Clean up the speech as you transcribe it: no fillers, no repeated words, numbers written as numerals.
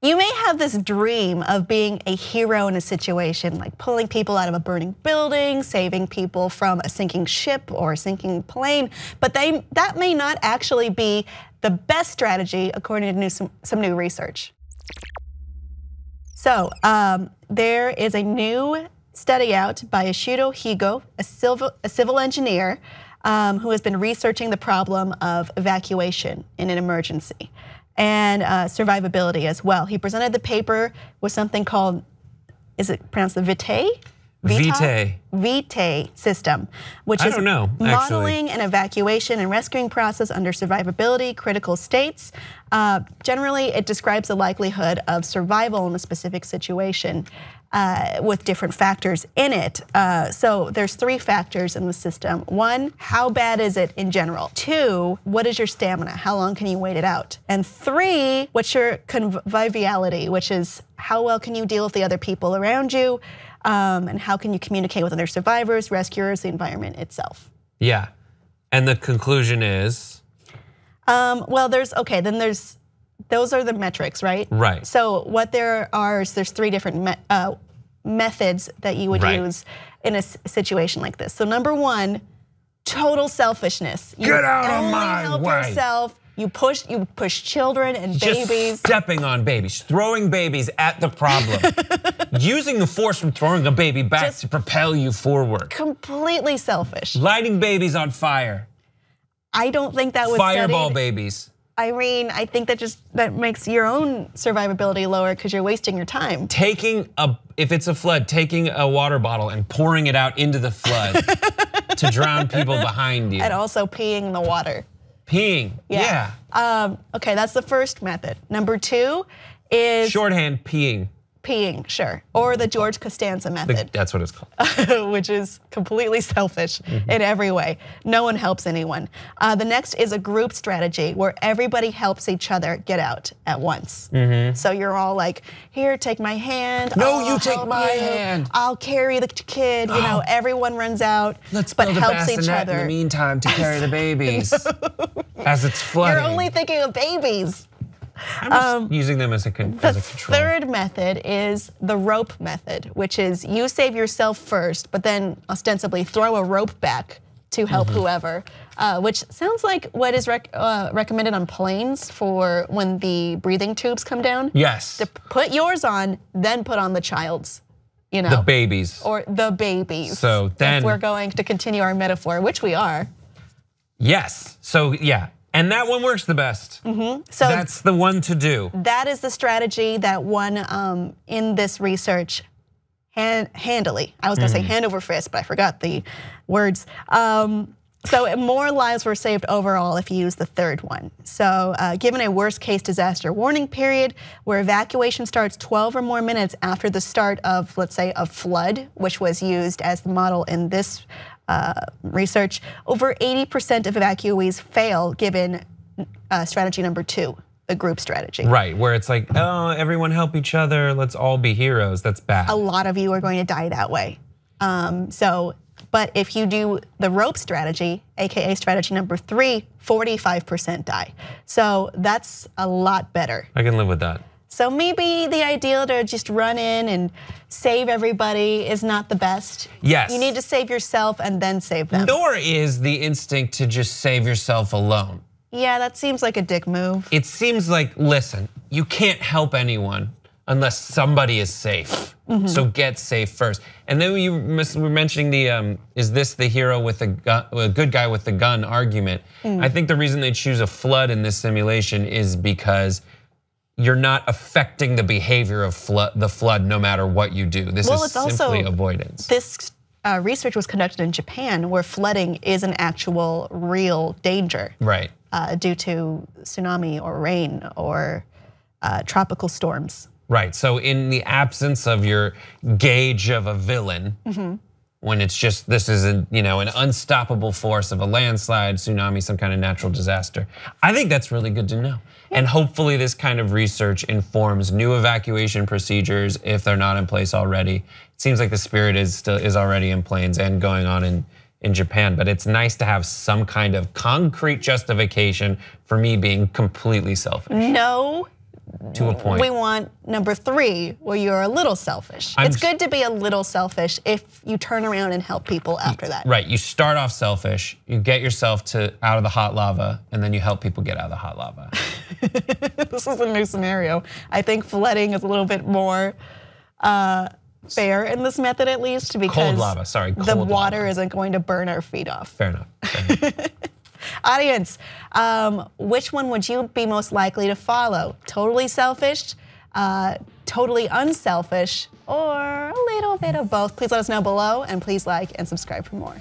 You may have this dream of being a hero in a situation, like pulling people out of a burning building, saving people from a sinking ship or a sinking plane, but that may not actually be the best strategy according to some new research. So there is a new study out by Ashuto Higo, a civil engineer who has been researching the problem of evacuation in an emergency and survivability as well. He presented the paper with something called, is it pronounced the Vitae system, which is modeling an evacuation and rescuing process under survivability critical states. Generally, it describes the likelihood of survival in a specific situation with different factors in it. So there's 3 factors in the system. 1, how bad is it in general? 2, what is your stamina? How long can you wait it out? And 3, what's your conviviality, which is how well can you deal with the other people around you? And how can you communicate with other survivors, rescuers, the environment itself? Yeah, and the conclusion is? Well, those are the metrics, right? Right. So what there are is there's 3 different methods that you would use in a situation like this. So number 1, total selfishness. Get out of my help way. Yourself. You push children and babies. Just stepping on babies, throwing babies at the problem. Using the force from throwing a baby back to propel you forward. Completely selfish. Lighting babies on fire. I don't think that was Fireball studied. Babies. Irene, I think that makes your own survivability lower because you're wasting your time. If it's a flood, taking a water bottle and pouring it out into the flood to drown people behind you. And also peeing in the water. Peeing, yeah. Okay, that's the first method. Number 2 is shorthand peeing. Peeing, sure, or the George Costanza method. That's what it's called. Which is completely selfish in every way. No one helps anyone. The next is a group strategy where everybody helps each other get out at once. So you're all like, here, take my hand. No, you take my hand. I'll carry the kid. You know, everyone runs out. Let's but build helps a each bassinet other in the meantime to carry the babies as it's flooding. You're only thinking of babies. I'm just using them as a control. The third method is the rope method, which is you save yourself first, but then ostensibly throw a rope back to help whoever, which sounds like what is recommended on planes for when the breathing tubes come down. Yes. To put yours on, then put on the child's. You know, the babies. Or the babies. So then, if we're going to continue our metaphor, which we are. Yes, so yeah. And that one works the best. So that's the one to do. That is the strategy that won in this research handily. I was gonna say hand over fist, but I forgot the words. So more lives were saved overall if you use the third one. So given a worst case disaster warning period where evacuation starts 12 or more minutes after the start of, let's say, a flood, which was used as the model in this research, over 80% of evacuees fail given strategy number 2, the group strategy. Right, where it's like, oh, everyone help each other, let's all be heroes, that's bad. A lot of you are going to die that way. But if you do the rope strategy, AKA strategy number 3, 45% die. So that's a lot better. I can live with that. So maybe the idea to just run in and save everybody is not the best. Yes. You need to save yourself and then save them. Nor is the instinct to just save yourself alone. Yeah, that seems like a dick move. It seems like, listen, you can't help anyone unless somebody is safe. So get safe first. And then you were mentioning the, is this the hero with the gun, a good guy with the gun argument. I think the reason they choose a flood in this simulation is because you're not affecting the behavior of the flood no matter what you do. This is simply avoidance. This research was conducted in Japan where flooding is an actual real danger. Right. Due to tsunami or rain or tropical storms. Right, so in the absence of your gauge of a villain, when it's just, this is an unstoppable force of a landslide, tsunami, some kind of natural disaster. I think that's really good to know. And hopefully this kind of research informs new evacuation procedures if they're not in place already. It seems like the spirit is already in planes and going on in Japan, but it's nice to have some kind of concrete justification for me being completely selfish. No to a point. We want number 3, where you're a little selfish. It's good to be a little selfish if you turn around and help people after that. Right, you start off selfish, you get yourself out of the hot lava, and then you help people get out of the hot lava. This is a new scenario. I think flooding is a little bit more fair in this method, at least, because cold lava, sorry, the water isn't going to burn our feet off. Fair enough. Audience, which one would you be most likely to follow? Totally selfish, totally unselfish, or a little bit of both? Please let us know below, and please like and subscribe for more.